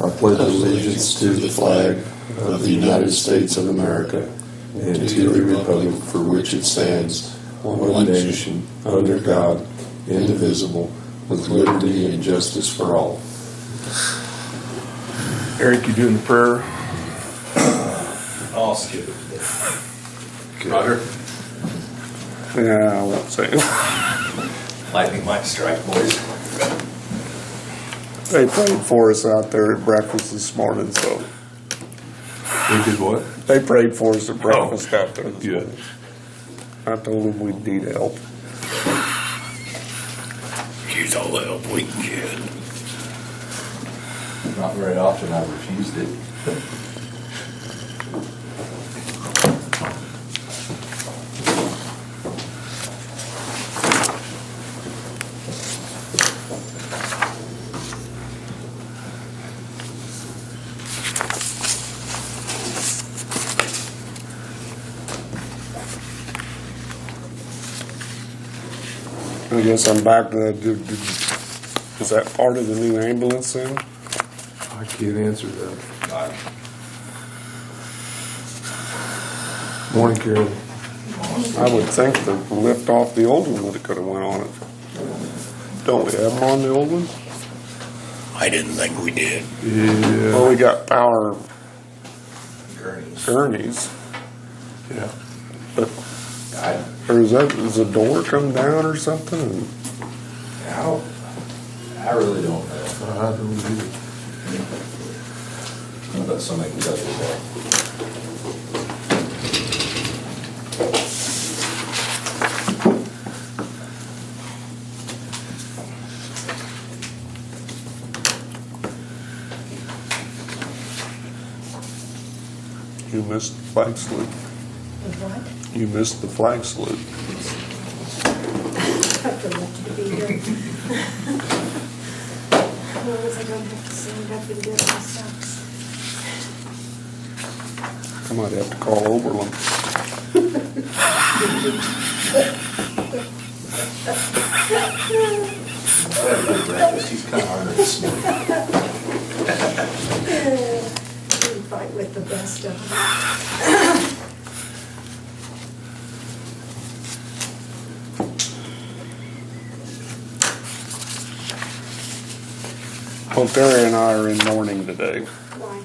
I pledge allegiance to the flag of the United States of America and to the republic for which it stands, one nation, under God, indivisible, with liberty and justice for all. Eric, you doing the prayer? I'll skip it today. Roger? Yeah, I won't say it. Lightning might strike, boys. They prayed for us out there at breakfast this morning, so. We did what? They prayed for us at breakfast out there. Good. I told them we'd need help. Use all the help we can get. Not very often I refused it. I guess I'm back to that. Is that part of the new ambulance then? I can't answer that. Morning, Karen. I would think the lift off the old one would have could have went on it. Don't we have them on the old one? I didn't think we did. Yeah. Well, we got power Gurneys. gurneys, Yeah. but or is the door come down or something? I really don't know. I don't either. I bet somebody can tell you that. You missed the flag salute. What? You missed the flag salute. I forgot to be here. As long as I don't have to stand up and do it myself. I might have to call Oberlin. Breakfast, he's kind of harder this morning. You fight with the best of them. Well, Terry and I are in mourning today. Why?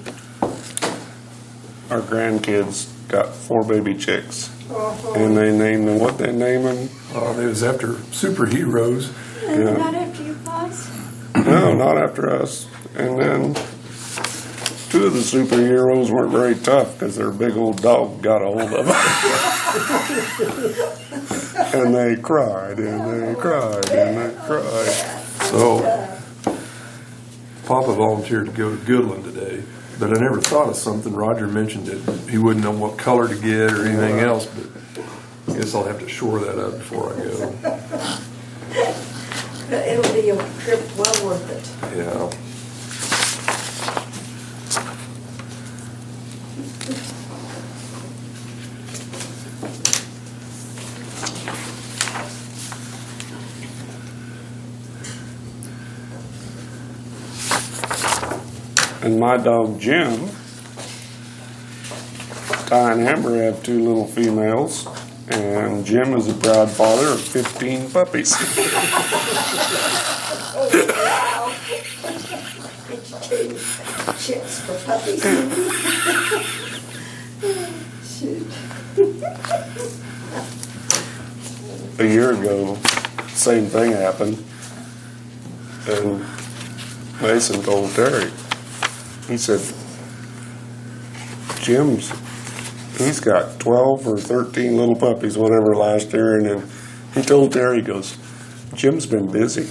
Our grandkids got 4 baby chicks, Oh, and they named them what they name them. It was after superheroes. Yeah. Not after you, boss? No, not after us. And then 2 of the superheroes weren't very tough because their big old dog got a hold of them. And they cried, and they cried, and they cried. So, Papa volunteered to go to Goodland today, but I never thought of something. Roger mentioned that he wouldn't know what color to get or anything else, but I guess I'll have to shore that up before I go. It'll be a trip well worth it. Yeah. And my dog Jim, Ty and Amber have 2 little females, and Jim is a proud father of 15 puppies. Oh, wow. Did you trade chicks for puppies? Shoot. A year ago, same thing happened, and Mason told Terry, he said, he's got 12 or 13 little puppies, whatever, last year, and then he told Terry, he goes, Jim's been busy.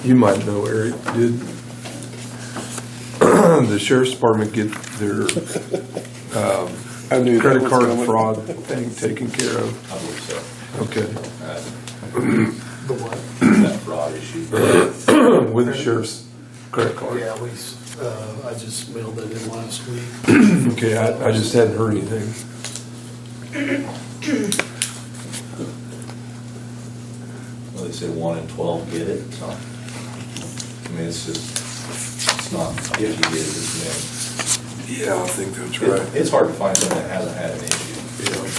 You might know, Eric, did the sheriff's department get their I knew that credit was card coming. fraud thing taken care of? I believe so. Okay. The what? That fraud issue. With the sheriff's credit card. Yeah, I just mailed that in last week. Okay, I just hadn't heard anything. Well, they say 1 in 12 get it, so. I mean, it's just, it's not if you get it, it's when. Yeah, I think that's It's hard to find someone that hasn't had an issue. Yeah.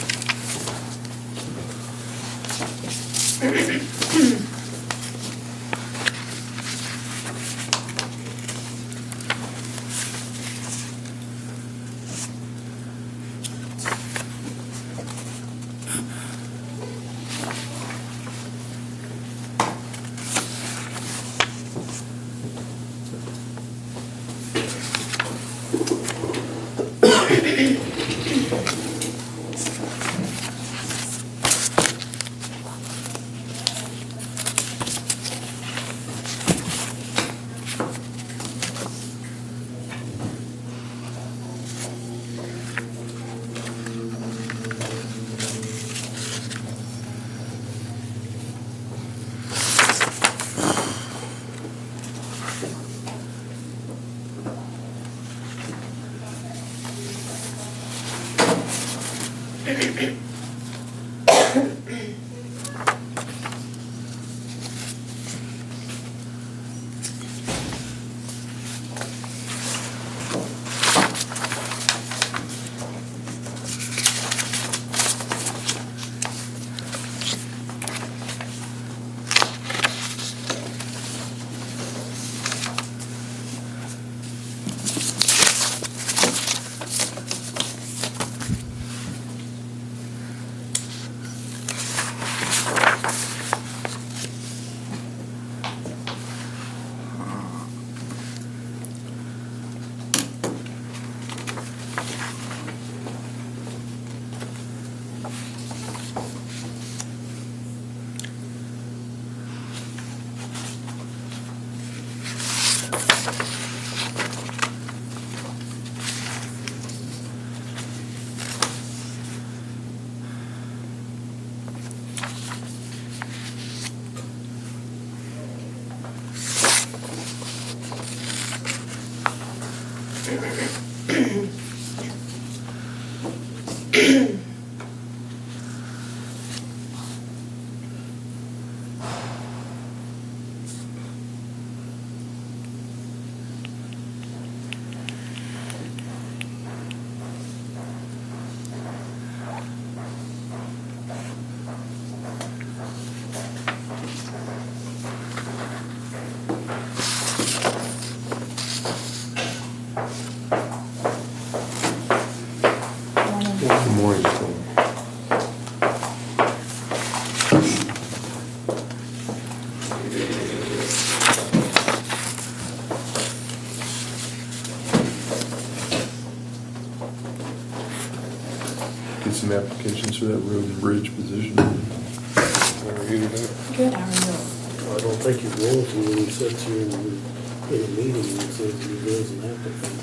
Good morning, Tom. Get some applications for that road and bridge position. How are you today? Good, how are you? I don't think you're going to when he sits here in a meeting and says he goes and applicant.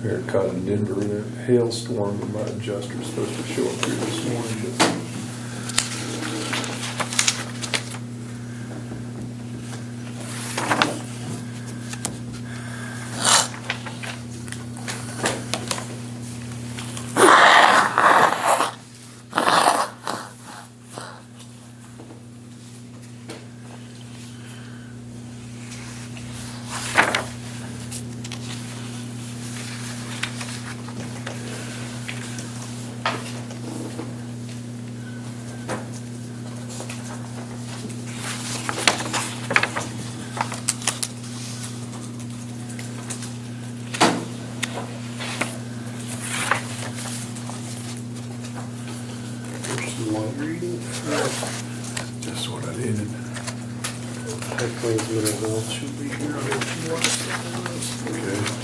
Here, caught in Denver in a hailstorm, and my adjuster's supposed to show up here this morning. But There's some light reading. just what I needed. Heckling's mental health should be here. I hope she watched that. Okay.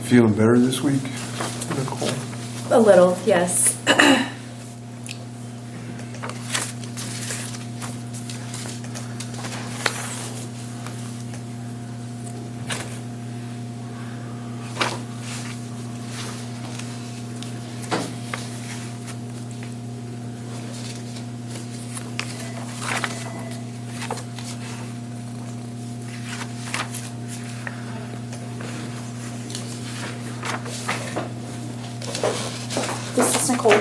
Feeling better this week, Nicole? A little, yes. This is Nicole.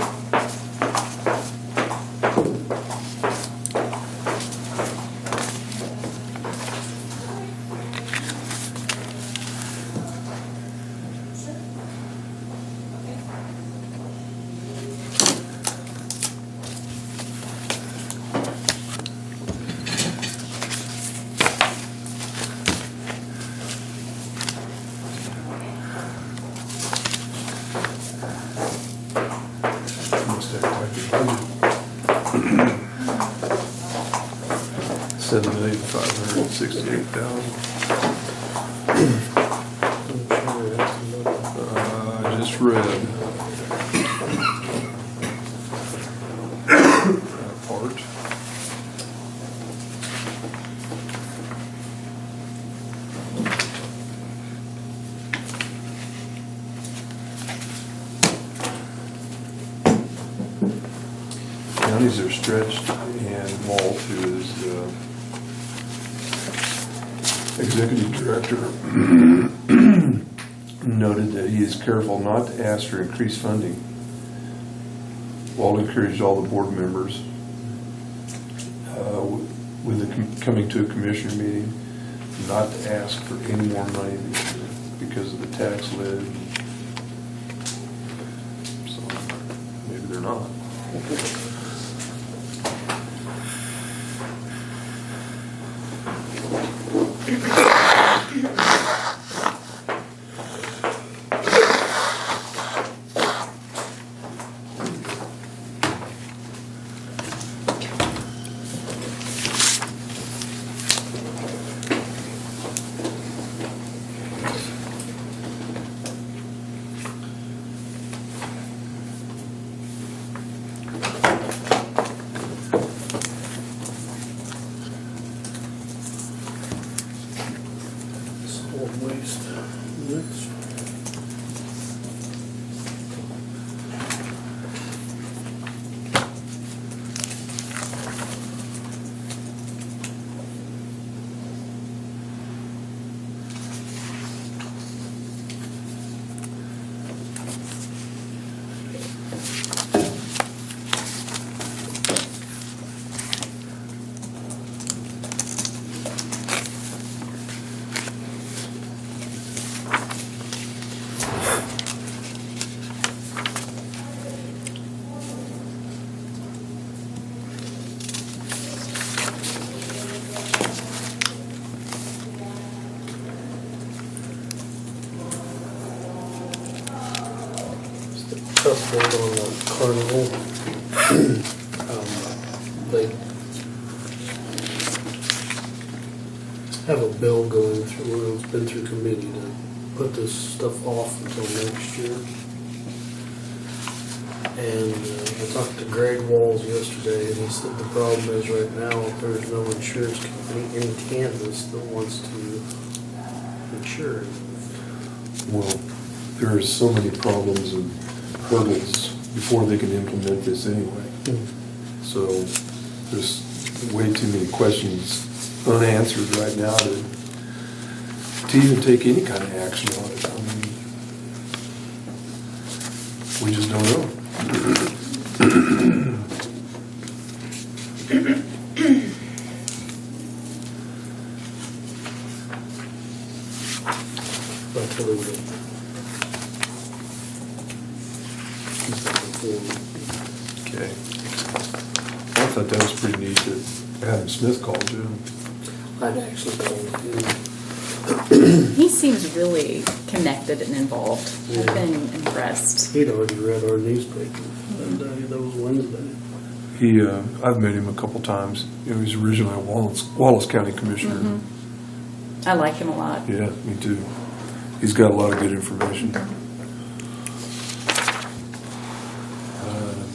Must have quite the budget. $7,568,000. I'm sure that's another. I just read that part. Counties are stretched, and Walt, who is executive director noted that he is careful not to ask for increased funding. Walt encouraged all the board members with the coming to a commissioner meeting not to ask for any more money this year because of the tax lid. So maybe they're not. Solid waste. Next. Update on the Carnival. They have a bill going through, it's been through committee to put this stuff off until next year. And I talked to Greg Walls yesterday, and he said the problem is right now, there's no insurance company in Kansas that wants to insure it. Well, there's so many problems and hurdles before they can implement this anyway. So there's way too many questions unanswered right now to even take any kind of action on it. I mean, we just don't know. Until they would. Okay. I thought that was pretty neat that Adam Smith called you. I'd actually called him. He seems really connected and involved. I've Yeah. been impressed. He'd already read our newspaper that was Wednesday. I've met him a couple times. You know, he's originally a Wallace County Commissioner. I like him a lot. Yeah, me too. He's got a lot of good information.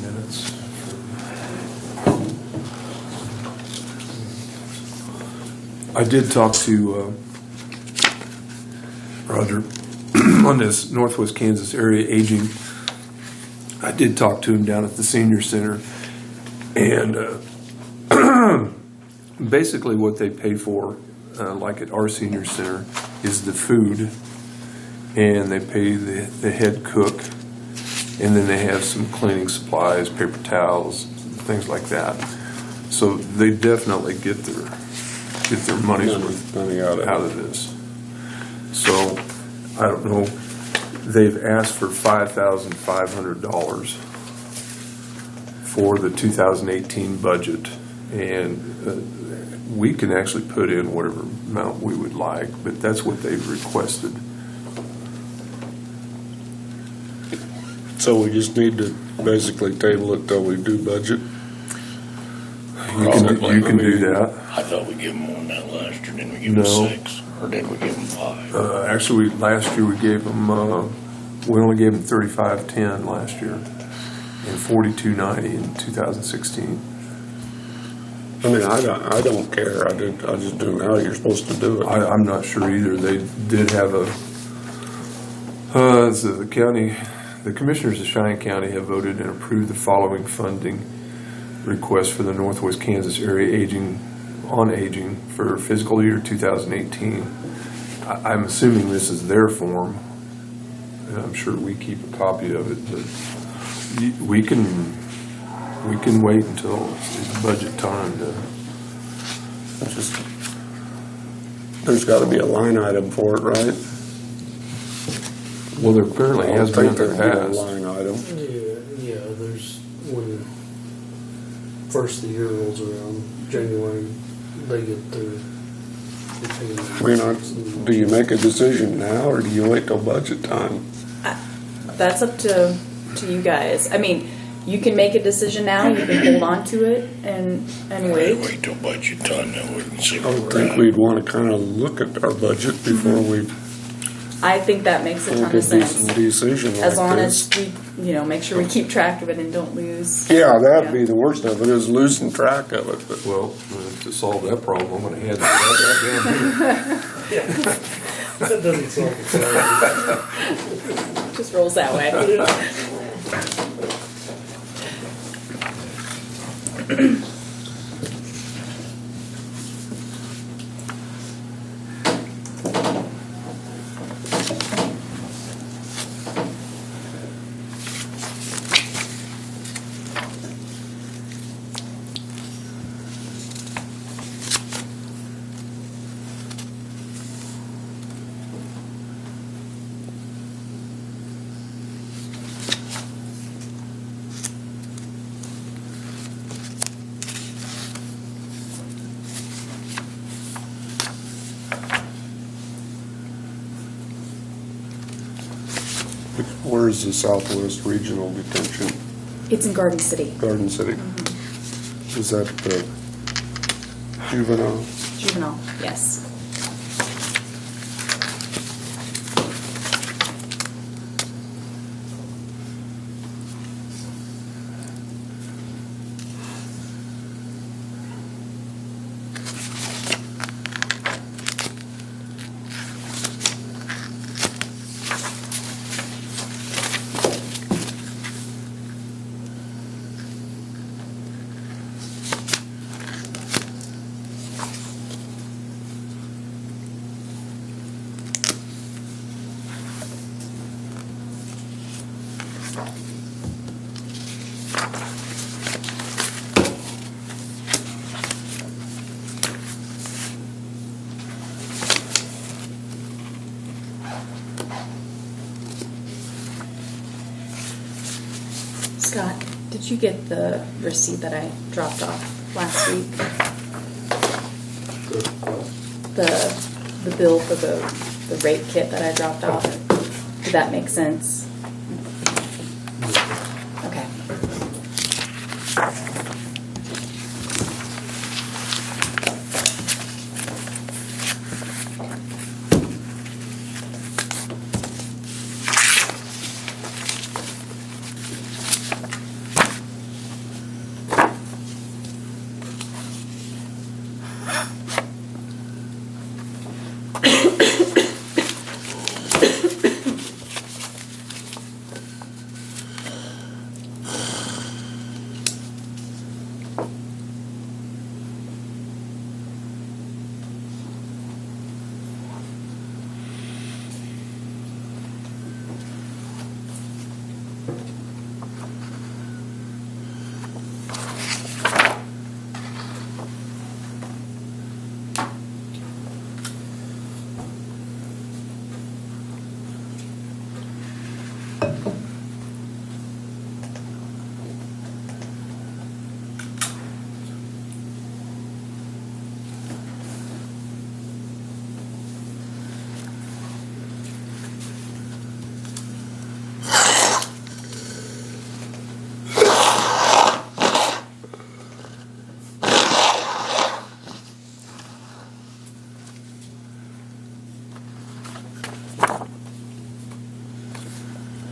Minutes. I did talk to Roger on this Northwest Kansas area aging. I did talk to him down at the senior center, and basically what they pay for, like at our senior center, is the food, and they pay the head cook, and then they have some cleaning supplies, paper towels, things like that. So they definitely get their money's worth Money out of it. this. So I don't know. They've asked for $5,500 for the 2018 budget, and we can actually put in whatever amount we would like, but that's what they've requested. So we just need to basically table it till we do budget. You can do that. I thought we gave them more than that last year. Didn't we give them No. 6? Or did we give them 5? Actually, last year we gave them, we only gave them $35.10 last year, and $42.90 in 2016. I mean, I don't care. I just do how you're supposed to do it. I'm not sure either. They did have so the commissioners of Cheyenne County have voted and approved the following funding request for the Northwest Kansas Area Aging on Aging for fiscal year 2018. I'm assuming this is their form, and I'm sure we keep a copy of it, but we can wait until it's budget time to. It's just, there's got to be a line item for it, right? Well, there apparently has been in the there'd be a past. line item. Yeah, there's, when first the year rolls around, January, they get their payment. We're not, do you make a decision now, or do you wait till budget time? That's up to you guys. I mean, you can make a decision now, you can hold on to it and wait. Wait till budget time, then we can see I where would we're think at. we'd want to kind of look at our budget before we I think that makes a make ton a of sense. decent decision like As long this. as we, make sure we keep track of it and don't lose. Yeah, that'd be the worst of it, is losing track of it, but Well, to solve that problem, I'm going to hand that down here. That doesn't solve the problem. Just rolls that way. where's the Southwest Regional Detention? It's in Garden City. Garden City. Is that the juvenile? Juvenile, yes. Scott, did you get the receipt that I dropped off last week? The bill for the rape kit that I dropped off? Did that make sense? Okay.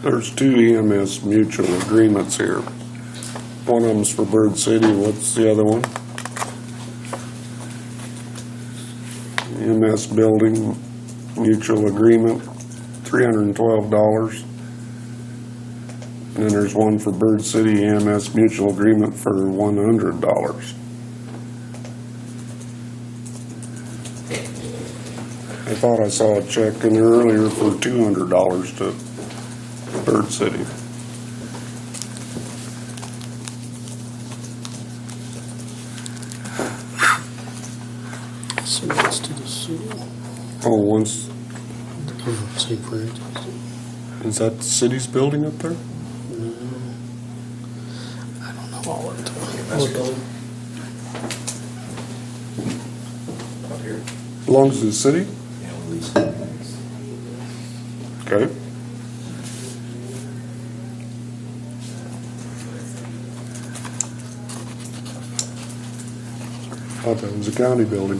There's two EMS mutual agreements here. One of them's for Bird City, what's the other one? EMS building mutual agreement, $312. And then there's one for Bird City EMS mutual agreement for $100. I thought I saw a check in there earlier for $200 to Bird City. So let's do the city. Oh, once, St. Francis. is that the city's building up there? I don't know all of it. Up here. Belongs to the city? Yeah, we lease it. Okay. Thought that was a county building.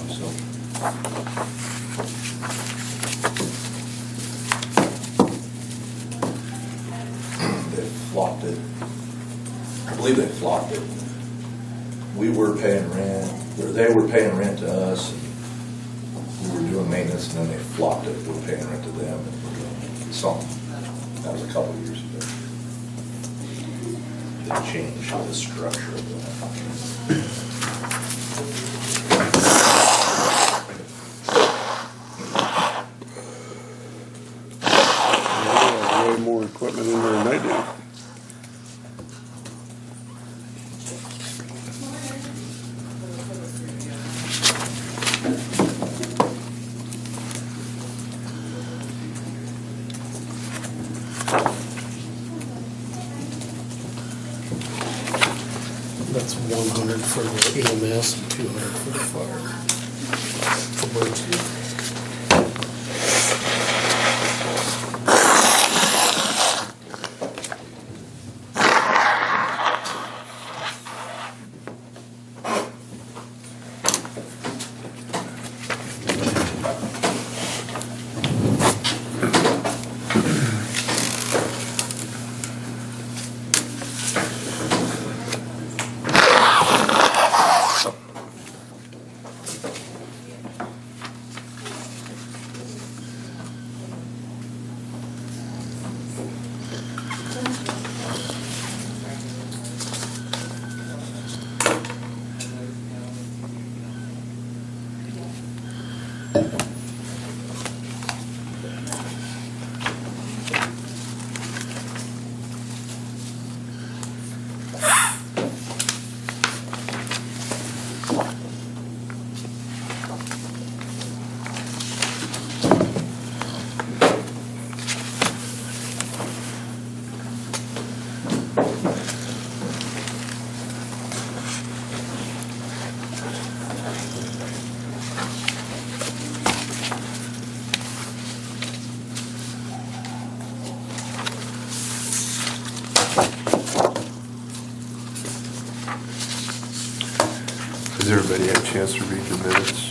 So, they flopped it. I believe they flopped it. We were paying rent, or they were paying rent to us, and we were doing maintenance, and then they flopped it. We were paying rent to them, and we're doing something. That was a couple of years ago. They changed the structure of the. They have way more equipment in there than they do. That's 100 for the EMS and 200 for the fire. For Bird City. Has everybody had a chance to read the minutes?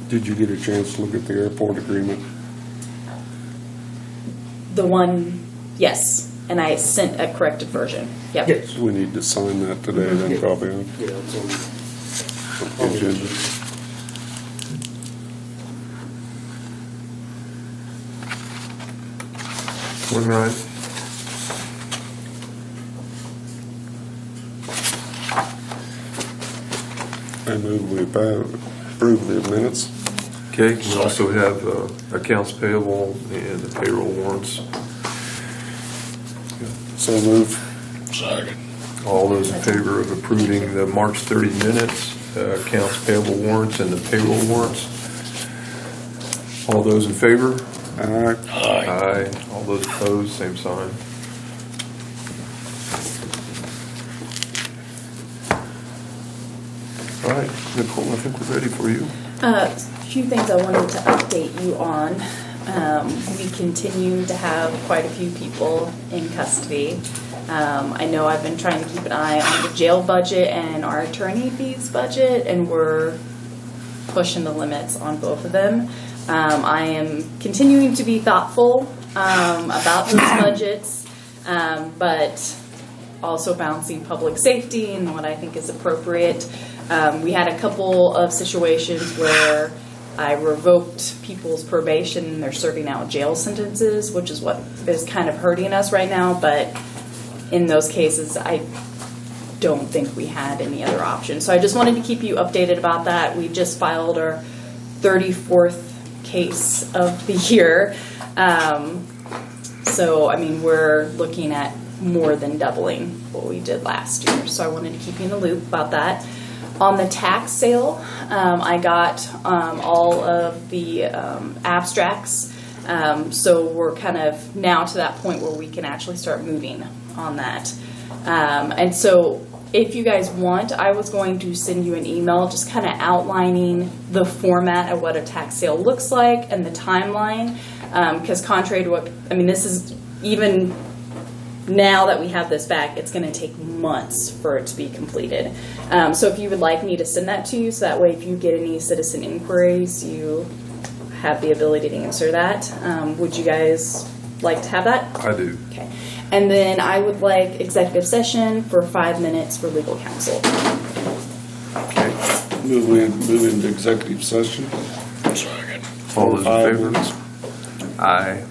Did you get a chance to look at the airport agreement? The one, yes, and I sent a corrected version. Yep. Yes. We need to sign that today, then probably. Yeah, it's on. the agenda. Morning, Ryan. I move we approve the minutes. Okay, we also have accounts payable and the payroll warrants. So move. Second. All those in favor of approving the March 30 minutes, accounts payable warrants and the payroll warrants? All those in favor? All right. Aye. Aye. All those opposed, same sign. All right, Nicole, I think we're ready for you. A few things I wanted to update you on. We continue to have quite a few people in custody. I know I've been trying to keep an eye on the jail budget and our attorney fees budget, and we're pushing the limits on both of them. I am continuing to be thoughtful about those budgets, but also balancing public safety and what I think is appropriate. We had a couple of situations where I revoked people's probation and they're serving out jail sentences, which is what is kind of hurting us right now. But in those cases, I don't think we had any other option. So I just wanted to keep you updated about that. We just filed our 34th case of the year. So, I mean, we're looking at more than doubling what we did last year. So I wanted to keep you in the loop about that. On the tax sale, I got all of the abstracts. So we're kind of now to that point where we can actually start moving on that. And so if you guys want, I was going to send you an email just kind of outlining the format of what a tax sale looks like and the timeline. Because contrary to what, I mean, this is even now that we have this back, it's going to take months for it to be completed. So if you would like me to send that to you, so that way if you get any citizen inquiries, you have the ability to answer that. Would you guys like to have that? I do. Okay. And then I would like executive session for 5 minutes for legal counsel. Okay. Move into executive session. Second. All those in 5 favor? minutes. Aye.